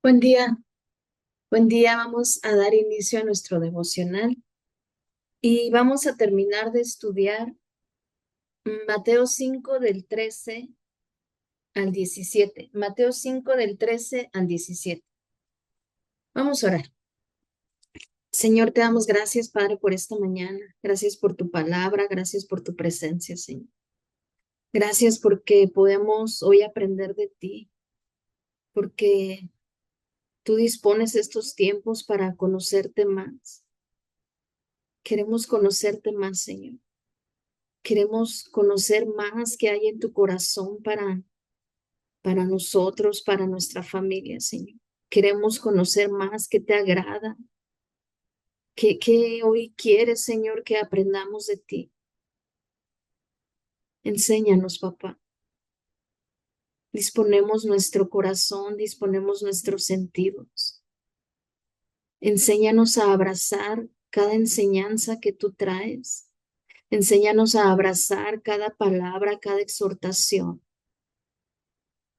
Buen día, buen día. Vamos a dar inicio a nuestro devocional y vamos a terminar de estudiar Mateo 5 del 13 al 17. Mateo 5 del 13 al 17. Vamos a orar. Señor, te damos gracias, Padre, por esta mañana. Gracias por tu palabra, gracias por tu presencia, Señor. Gracias porque podemos hoy aprender de ti, porque tú dispones estos tiempos para conocerte más. Queremos conocerte más, Señor. Queremos conocer más que hay en tu corazón para nosotros, para nuestra familia, Señor. Queremos conocer más que te agrada, que hoy quieres, Señor, que aprendamos de ti. Enséñanos, papá. Disponemos nuestro corazón, disponemos nuestros sentidos. Enséñanos a abrazar cada enseñanza que tú traes. Enséñanos a abrazar cada palabra, cada exhortación.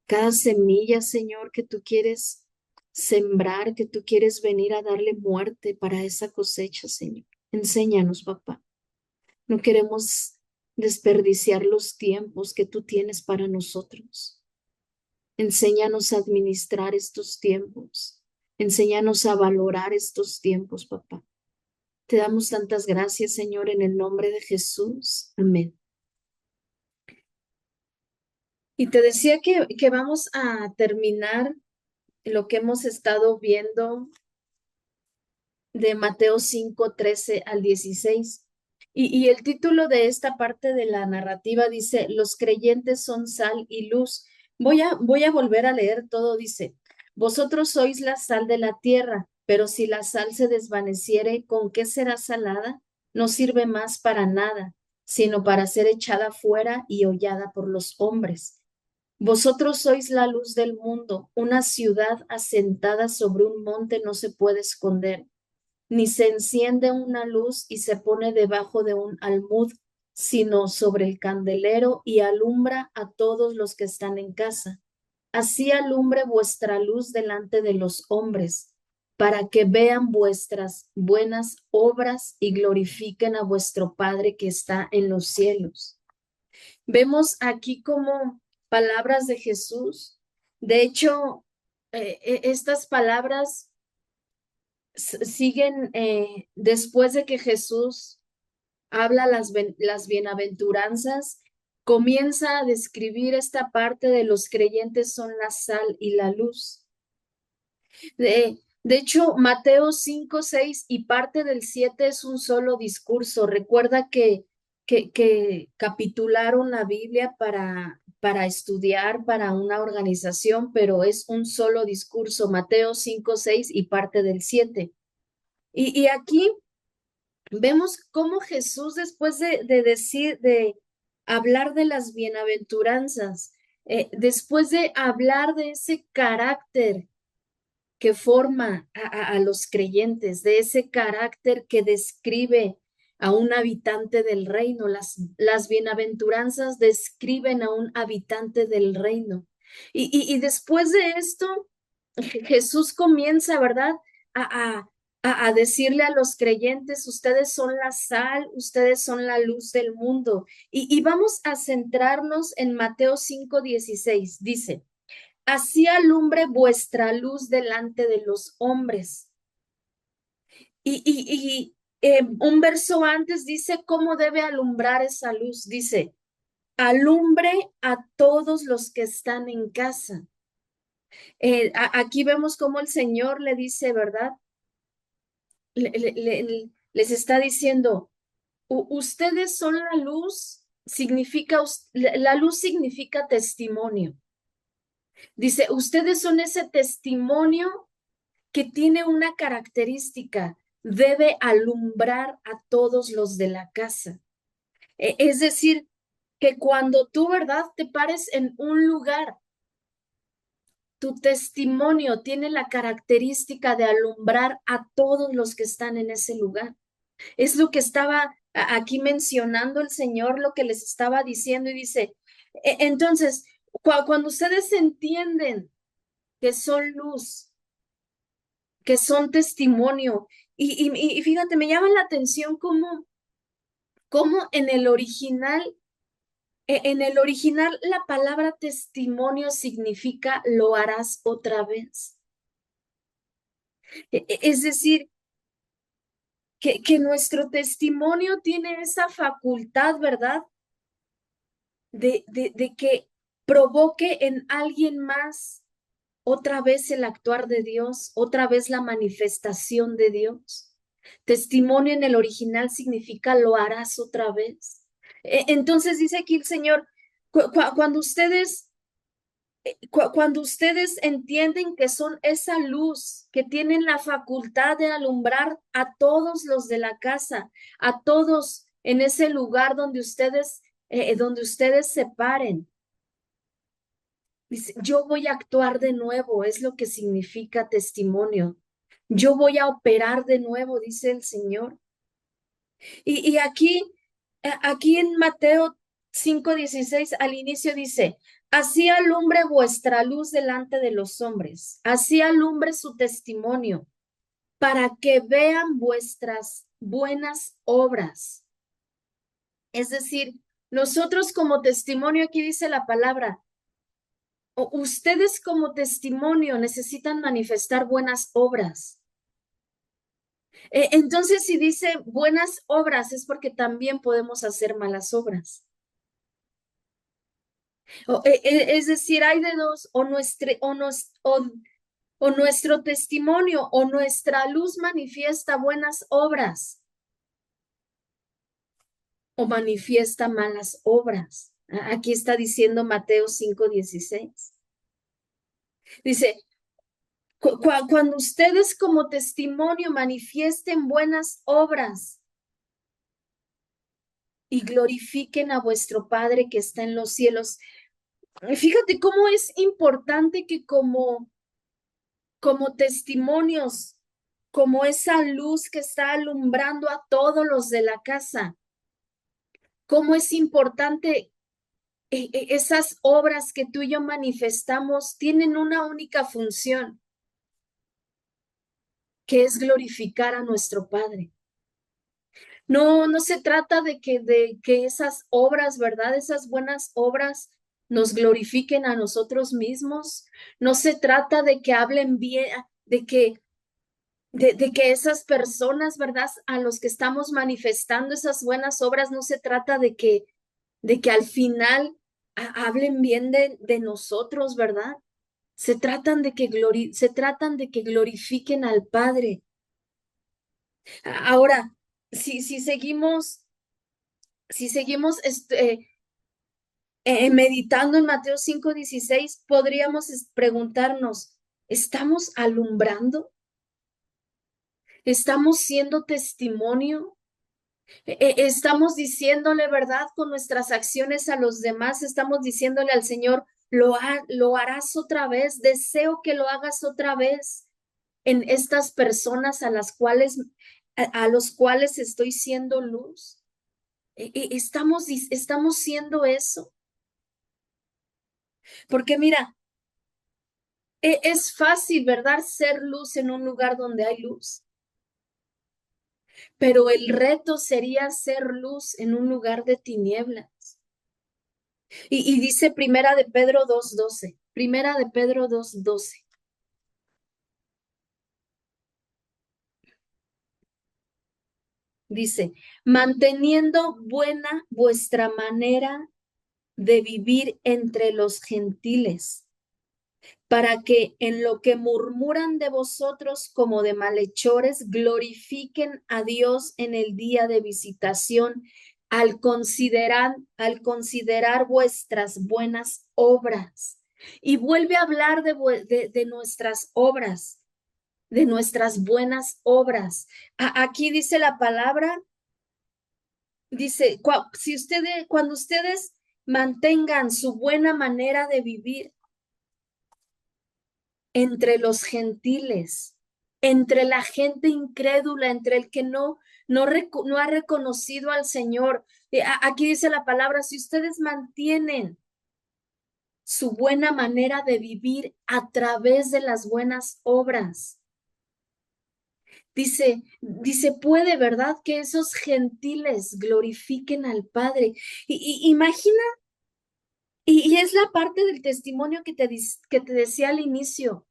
Cada semilla, Señor, que tú quieres sembrar, que tú quieres venir a darle muerte para esa cosecha, Señor. Enséñanos, papá. No queremos desperdiciar los tiempos que tú tienes para nosotros. Enséñanos a administrar estos tiempos. Enséñanos a valorar estos tiempos, papá. Te damos tantas gracias, Señor, en el nombre de Jesús. Amén. Y te decía que vamos a terminar lo que hemos estado viendo de Mateo 5 13 al 16. Y el título de esta parte de la narrativa dice, los creyentes son sal y luz. Voy a volver a leer todo, dice, vosotros sois la sal de la tierra, pero si la sal se desvaneciere, ¿con qué será salada? No sirve más para nada, sino para ser echada fuera y hollada por los hombres. Vosotros sois la luz del mundo, una ciudad asentada sobre un monte no se puede esconder ni se enciende una luz y se pone debajo de un almud, sino sobre el candelero y alumbra a todos los que están en casa. Así alumbre vuestra luz delante de los hombres, para que vean vuestras buenas obras y glorifiquen a vuestro Padre que está en los cielos. Vemos aquí como palabras de Jesús. De hecho, estas palabras siguen después de que Jesús habla las bienaventuranzas, comienza a describir esta parte de los creyentes son la sal y la luz. De hecho, Mateo 5 6 y parte del 7 es un solo discurso. Recuerda que capitularon la Biblia para estudiar para una organización, pero es un solo discurso, Mateo 5 6 y parte del 7. Y aquí vemos cómo Jesús, después de decir, de hablar de las bienaventuranzas, después de hablar de ese carácter que forma a los creyentes, de ese carácter que describe a un habitante del reino, las bienaventuranzas describen a un habitante del reino. Y después de esto, Jesús comienza, ¿verdad? A, a, a decirle a los creyentes, ustedes son la sal, ustedes son la luz del mundo. Y vamos a centrarnos en Mateo 5:16. Dice, así alumbre vuestra luz delante de los hombres. Un verso antes dice cómo debe alumbrar esa luz. Dice, alumbre a todos los que están en casa. Aquí vemos cómo el Señor le dice, ¿verdad? Les está diciendo, ustedes son la luz, significa, la luz significa testimonio. Dice, ustedes son ese testimonio que tiene una característica, debe alumbrar a todos los de la casa. Es decir, que cuando tú, ¿verdad?, te pares en un lugar, tu testimonio tiene la característica de alumbrar a todos los que están en ese lugar. Es lo que estaba aquí mencionando el Señor, lo que les estaba diciendo y dice, entonces, cuando ustedes entienden que son luz, que son testimonio. Y fíjate, me llama la atención cómo en el original la palabra testimonio significa lo harás otra vez. Es decir, que nuestro testimonio tiene esa facultad, ¿verdad? De que provoque en alguien más otra vez el actuar de Dios, otra vez la manifestación de Dios. Testimonio en el original significa lo harás otra vez. Entonces dice aquí el Señor, cuando cuando ustedes entienden que son esa luz, que tienen la facultad de alumbrar a todos los de la casa, a todos en ese lugar donde ustedes se paren. Dice, yo voy a actuar de nuevo, es lo que significa testimonio. Yo voy a operar de nuevo, dice el Señor. Y aquí en Mateo 5:16 al inicio dice, así alumbre vuestra luz delante de los hombres, así alumbre su testimonio, para que vean vuestras buenas obras. Es decir, nosotros como testimonio, aquí dice la palabra, ustedes como testimonio necesitan manifestar buenas obras. Entonces, si dice buenas obras, es porque también podemos hacer malas obras. Es decir, hay de dos, o nuestro testimonio o nuestra luz manifiesta buenas obras o manifiesta malas obras. Aquí está diciendo Mateo 5:16. Dice, cuando ustedes como testimonio manifiesten buenas obras y glorifiquen a vuestro Padre que está en los cielos. Fíjate cómo es importante que como testimonios, como esa luz que está alumbrando a todos los de la casa, cómo es importante esas obras que tú y yo manifestamos tienen una única función, que es glorificar a nuestro Padre. No se trata de que esas obras, ¿verdad? Esas buenas obras nos glorifiquen a nosotros mismos. No se trata de que hablen bien, de que esas personas, ¿verdad? A los que estamos manifestando esas buenas obras, no se trata de que al final hablen bien de nosotros, ¿verdad? Se tratan de que glorifiquen al Padre. Ahora, si seguimos meditando en Mateo 5:16, podríamos preguntarnos, ¿estamos alumbrando? ¿Estamos siendo testimonio? Estamos diciéndole verdad con nuestras acciones a los demás, estamos diciéndole al Señor, lo harás otra vez, deseo que lo hagas otra vez en estas personas a los cuales estoy siendo luz. Estamos siendo eso, porque mira, es fácil, ¿verdad? Ser luz en un lugar donde hay luz, pero el reto sería ser luz en un lugar de tinieblas. Y dice Primera de Pedro 2:12. Primera de Pedro 2:12. Dice, manteniendo buena vuestra manera de vivir entre los gentiles, para que en lo que murmuran de vosotros como de malhechores, glorifiquen a Dios en el día de visitación al considerar vuestras buenas obras. Y vuelve a hablar de nuestras obras, de nuestras buenas obras. Aquí dice la palabra, dice, cuando ustedes mantengan su buena manera de vivir entre los gentiles, entre la gente incrédula, entre el que no ha reconocido al Señor. Aquí dice la palabra, si ustedes mantienen su buena manera de vivir a través de las buenas obras, Dice, puede, ¿verdad? Que esos gentiles glorifiquen al Padre. Imagina, y es la parte del testimonio que te decía al inicio.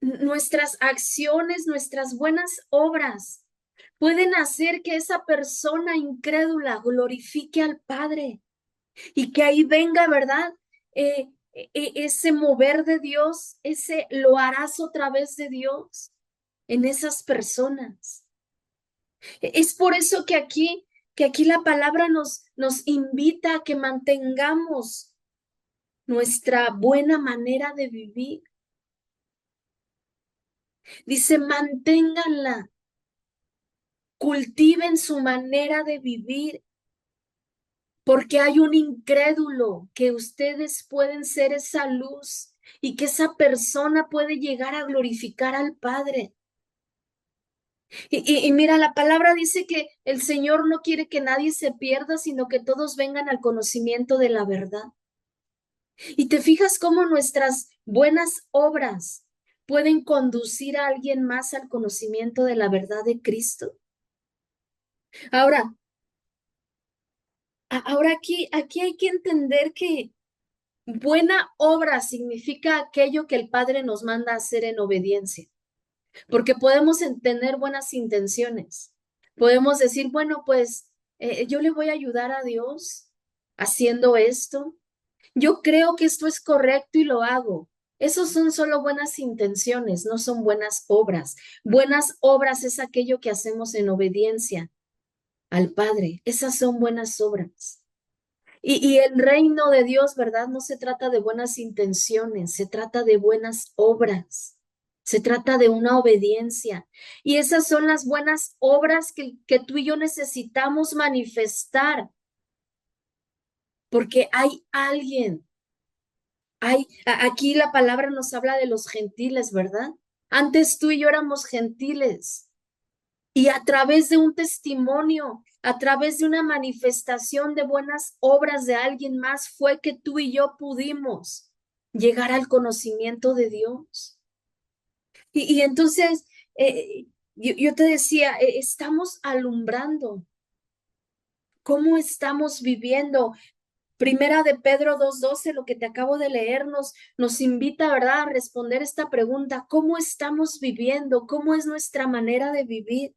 Nuestras acciones, nuestras buenas obras pueden hacer que esa persona incrédula glorifique al Padre y que ahí venga, ¿verdad? Ese mover de Dios, ese lo harás otra vez de Dios en esas personas. Es por eso que aquí la palabra nos invita a que mantengamos nuestra buena manera de vivir. Dice, manténganla, cultiven su manera de vivir, porque hay un incrédulo que ustedes pueden ser esa luz y que esa persona puede llegar a glorificar al Padre. Y mira, la palabra dice que el Señor no quiere que nadie se pierda, sino que todos vengan al conocimiento de la verdad. Y te fijas cómo nuestras buenas obras pueden conducir a alguien más al conocimiento de la verdad de Cristo. Ahora, ahora aquí hay que entender que buena obra significa aquello que el Padre nos manda a hacer en obediencia, porque podemos tener buenas intenciones. Podemos decir, bueno, pues yo le voy a ayudar a Dios haciendo esto. Yo creo que esto es correcto y lo hago. Esos son solo buenas intenciones, no son buenas obras. Buenas obras es aquello que hacemos en obediencia al Padre. Esas son buenas obras. Y el reino de Dios, ¿verdad? No se trata de buenas intenciones, se trata de buenas obras, se trata de una obediencia. Y esas son las buenas obras que tú y yo necesitamos manifestar, porque hay alguien. Aquí la palabra nos habla de los gentiles, ¿verdad? Antes tú y yo éramos gentiles y a través de un testimonio, a través de una manifestación de buenas obras de alguien más, fue que tú y yo pudimos llegar al conocimiento de Dios. Y entonces, yo te decía, estamos alumbrando. ¿Cómo estamos viviendo? Primera de Pedro 2:12, lo que te acabo de leer, nos invita, ¿verdad?, a responder esta pregunta. ¿Cómo estamos viviendo? ¿Cómo es nuestra manera de vivir?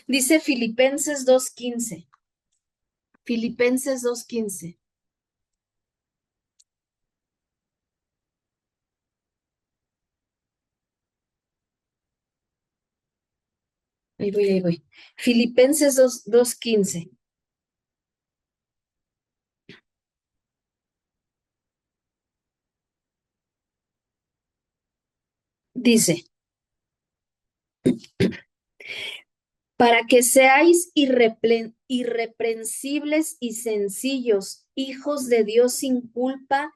Dice Filipenses 2:15. Filipenses 2:15. Ahí voy, ahí voy. Filipenses 2:15. Dice, para que seáis irreprensibles y sencillos, hijos de Dios sin culpa,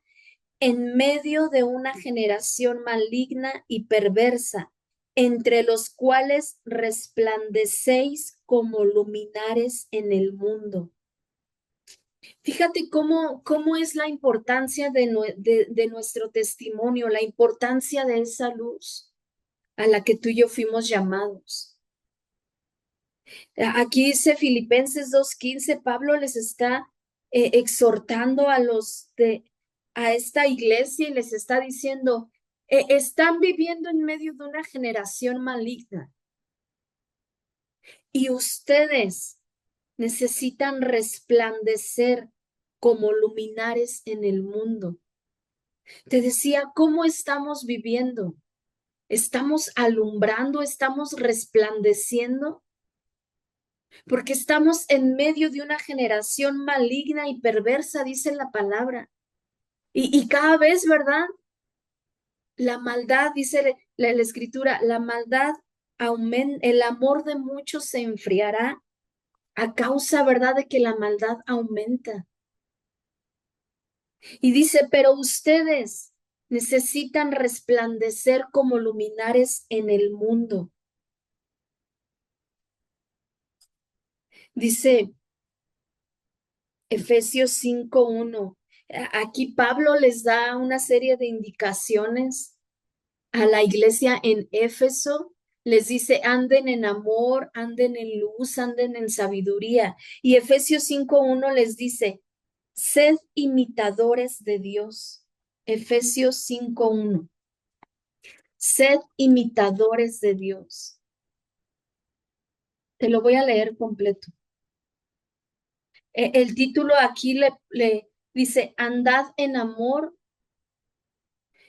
en medio de una generación maligna y perversa, entre los cuales resplandecéis como luminares en el mundo. Fíjate cómo es la importancia de nuestro testimonio, la importancia de esa luz a la que tú y yo fuimos llamados. Aquí dice Filipenses 2:15, Pablo les está exhortando a esta iglesia y les está diciendo, están viviendo en medio de una generación maligna y ustedes necesitan resplandecer como luminares en el mundo. Te decía, ¿cómo estamos viviendo? ¿Estamos alumbrando? ¿Estamos resplandeciendo? Porque estamos en medio de una generación maligna y perversa, dice la palabra. Y cada vez, ¿verdad? La maldad, dice la escritura, la maldad aumenta, el amor de muchos se enfriará a causa, ¿verdad?, de que la maldad aumenta. Y dice, pero ustedes necesitan resplandecer como luminares en el mundo. Dice Efesios 5:1. Aquí Pablo les da una serie de indicaciones a la iglesia en Éfeso Les dice, anden en amor, anden en luz, anden en sabiduría. Y Efesios 5:1 les dice, sed imitadores de Dios. Efesios 5:1. Sed imitadores de Dios. Te lo voy a leer completo. El título aquí le dice, andad en amor.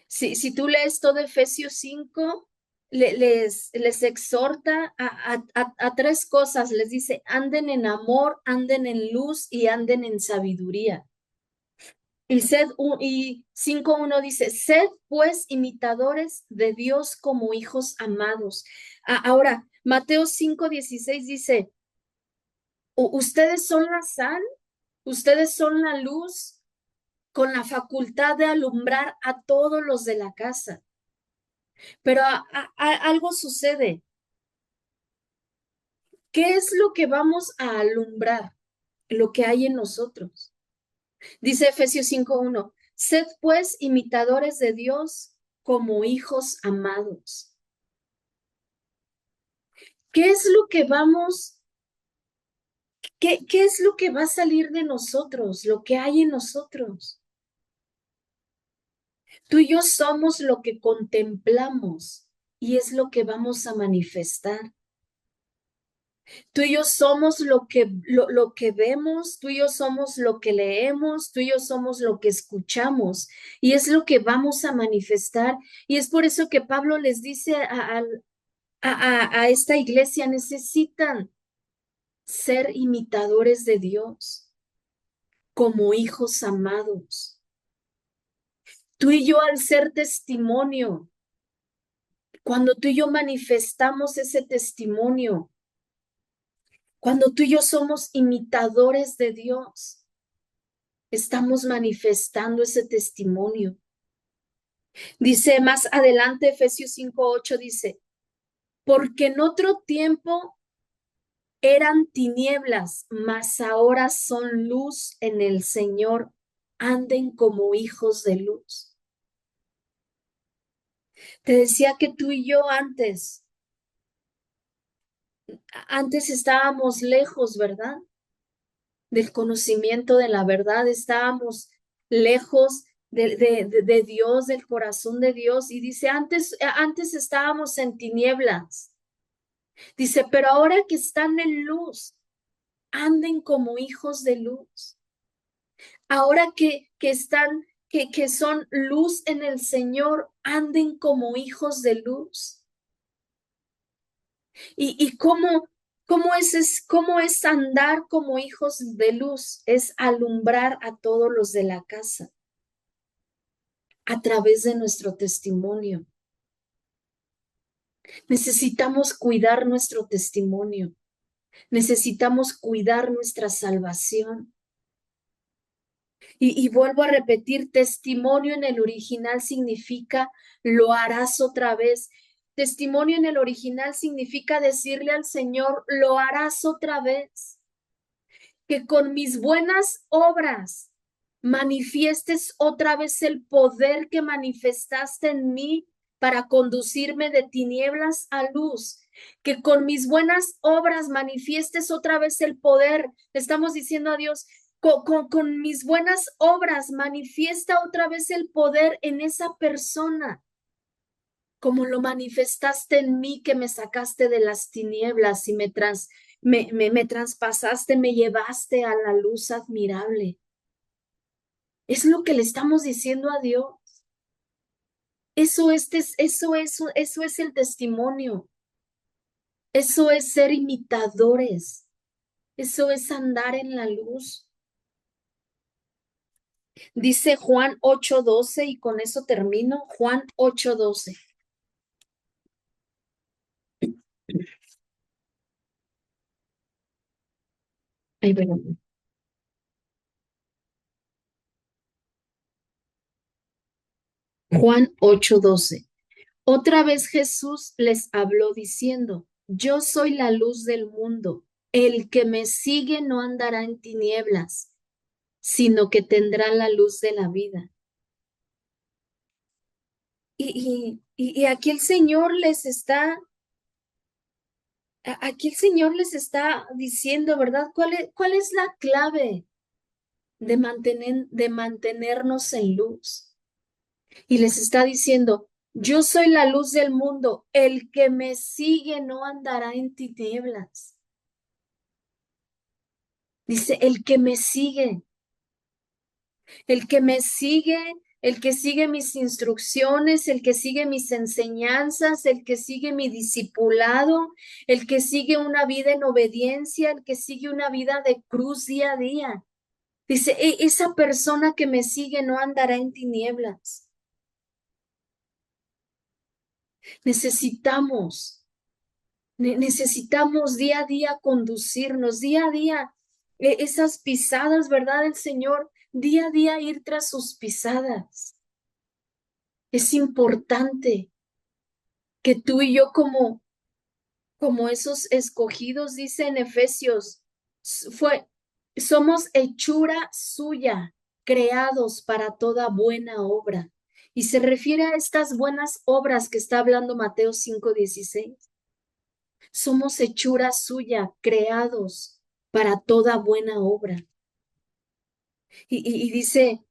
Si tú lees todo Efesios 5, les exhorta a tres cosas. Les dice, anden en amor, anden en luz y anden en sabiduría. Y 5:1 dice, sed pues imitadores de Dios como hijos amados. Ahora, Mateo 5:16 dice, ustedes son la sal, ustedes son la luz con la facultad de alumbrar a todos los de la casa. Pero algo sucede. ¿Qué es lo que vamos a alumbrar? Lo que hay en nosotros. Dice Efesios 5:1, sed pues imitadores de Dios como hijos amados. ¿Qué es lo que qué es lo que va a salir de nosotros, lo que hay en nosotros? Tú y yo somos lo que contemplamos y es lo que vamos a manifestar. Tú y yo somos lo que vemos, tú y yo somos lo que leemos, tú y yo somos lo que escuchamos y es lo que vamos a manifestar. Y es por eso que Pablo les dice a esta iglesia, necesitan ser imitadores de Dios como hijos amados. Tú y yo al ser testimonio, cuando tú y yo manifestamos ese testimonio, cuando tú y yo somos imitadores de Dios, estamos manifestando ese testimonio. Dice más adelante, Efesios 5:8 dice, porque en otro tiempo eran tinieblas, mas ahora son luz en el Señor. Anden como hijos de luz. Te decía que tú y yo antes estábamos lejos, ¿verdad? Del conocimiento de la verdad, estábamos lejos de Dios, del corazón de Dios. Y dice, antes estábamos en tinieblas. Dice, pero ahora que están en luz, anden como hijos de luz. Ahora que son luz en el Señor, anden como hijos de luz. ¿Y cómo es andar como hijos de luz? Es alumbrar a todos los de la casa a través de nuestro testimonio. Necesitamos cuidar nuestro testimonio. Necesitamos cuidar nuestra salvación. Y vuelvo a repetir, testimonio en el original significa lo harás otra vez. Testimonio en el original significa decirle al Señor, lo harás otra vez. Que con mis buenas obras manifiestes otra vez el poder que manifestaste en mí para conducirme de tinieblas a luz. Que con mis buenas obras manifiestes otra vez el poder. Le estamos diciendo a Dios, con mis buenas obras manifiesta otra vez el poder en esa persona, como lo manifestaste en mí, que me sacaste de las tinieblas y me traspasaste, me llevaste a la luz admirable. Es lo que le estamos diciendo a Dios. Eso es el testimonio. Eso es ser imitadores. Eso es andar en la luz. Dice Juan 8:12 y con eso termino. Juan 8:12. Ay, perdón. Juan 8:12. Otra vez Jesús les habló diciendo, yo soy la luz del mundo. El que me sigue no andará en tinieblas, sino que tendrá la luz de la vida. Y aquí el Señor les está Aquí el Señor les está diciendo, ¿verdad? ¿Cuál es la clave de mantenernos en luz? Y les está diciendo, yo soy la luz del mundo, el que me sigue no andará en tinieblas. Dice, el que me sigue, el que sigue mis instrucciones, el que sigue mis enseñanzas, el que sigue mi discipulado, el que sigue una vida en obediencia, el que sigue una vida de cruz día a día. Dice, esa persona que me sigue no andará en tinieblas. Necesitamos, necesitamos día a día conducirnos, día a día, esas pisadas, ¿verdad? El Señor, día a día ir tras sus pisadas. Es importante que tú y yo como esos escogidos, dice en Efesios, somos hechura suya, creados para toda buena obra. Y se refiere a estas buenas obras que está hablando Mateo 5:16. Somos hechura suya, creados para toda buena obra. Y dice,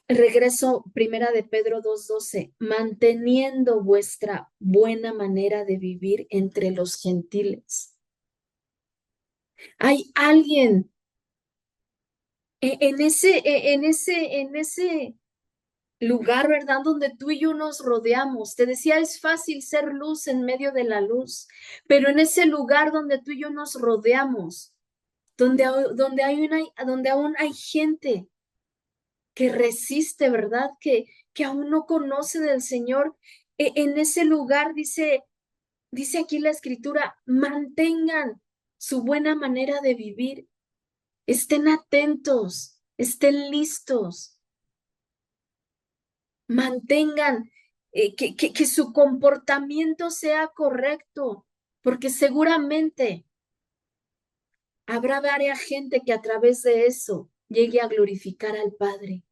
regreso primera de Pedro 2:12, manteniendo vuestra buena manera de vivir entre los gentiles. Hay alguien en ese lugar, ¿verdad? Donde tú y yo nos rodeamos. Te decía, es fácil ser luz en medio de la luz, pero en ese lugar donde tú y yo nos rodeamos, donde aún hay gente que resiste, ¿verdad? Que aún no conoce del Señor. En ese lugar dice aquí la escritura, mantengan su buena manera de vivir, estén atentos, estén listos, mantengan que su comportamiento sea correcto, porque seguramente habrá varias gente que a través de eso llegue a glorificar al Padre.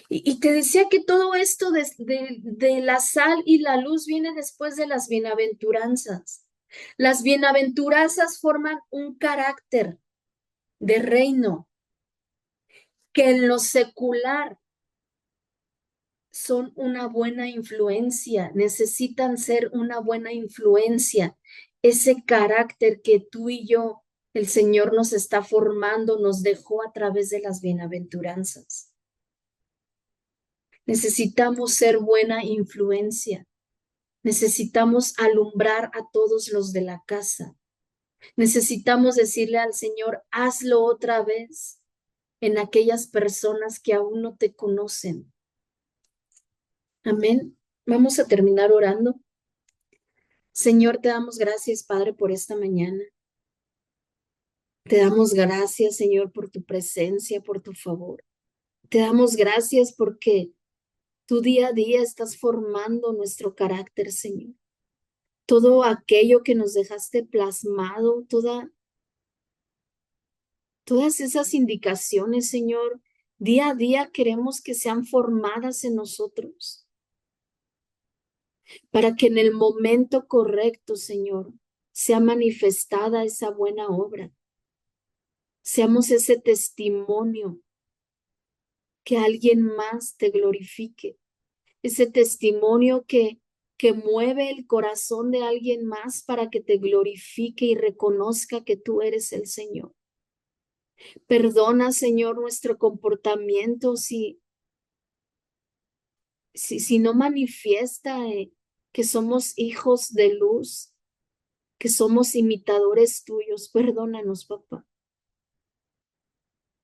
Y te decía que todo esto de la sal y la luz viene después de las bienaventuranzas. Las bienaventuranzas forman un carácter de reino que en lo secular son una buena influencia, necesitan ser una buena influencia. Ese carácter que tú y yo, el Señor nos está formando, nos dejó a través de las bienaventuranzas. Necesitamos ser buena influencia. Necesitamos alumbrar a todos los de la casa. Necesitamos decirle al Señor, hazlo otra vez en aquellas personas que aún no te conocen. Amén. Vamos a terminar orando. Señor, te damos gracias, Padre, por esta mañana. Te damos gracias, Señor, por tu presencia, por tu favor. Te damos gracias porque tú día a día estás formando nuestro carácter, Señor. Todo aquello que nos dejaste plasmado, todas esas indicaciones, Señor, día a día queremos que sean formadas en nosotros, para que en el momento correcto, Señor, sea manifestada esa buena obra. Seamos ese testimonio que alguien más te glorifique, ese testimonio que mueve el corazón de alguien más para que te glorifique y reconozca que tú eres el Señor. Perdona, Señor, nuestro comportamiento si no manifiesta que somos hijos de luz, que somos imitadores tuyos. Perdónanos, papá.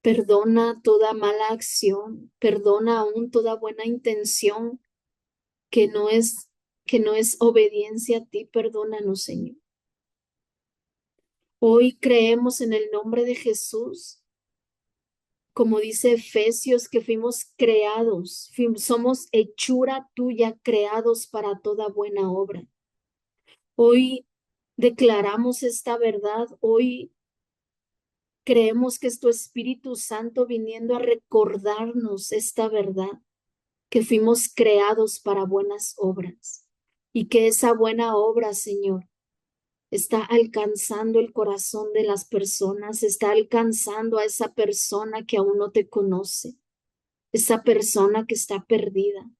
Perdona toda mala acción, perdona aún toda buena intención que no es que no es obediencia a ti. Perdónanos, Señor. Hoy creemos en el nombre de Jesús, como dice Efesios, que fuimos creados, somos hechura tuya, creados para toda buena obra. Hoy declaramos esta verdad, hoy creemos que es tu Espíritu Santo viniendo a recordarnos esta verdad, que fuimos creados para buenas obras. y que esa buena obra, Señor, está alcanzando el corazón de las personas, está alcanzando a esa persona que aún no te conoce, esa persona que está perdida.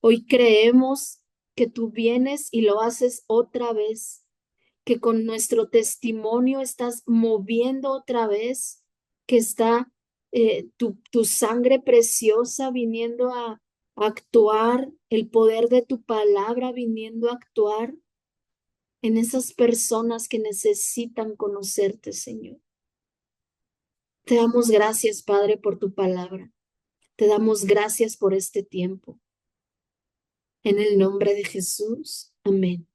Hoy creemos que tú vienes y lo haces otra vez, que con nuestro testimonio estás moviendo otra vez, que está tu sangre preciosa viniendo a actuar, el poder de tu palabra viniendo a actuar en esas personas que necesitan conocerte, Señor. Te damos gracias, Padre, por tu palabra. Te damos gracias por este tiempo. En el nombre de Jesús. Amén.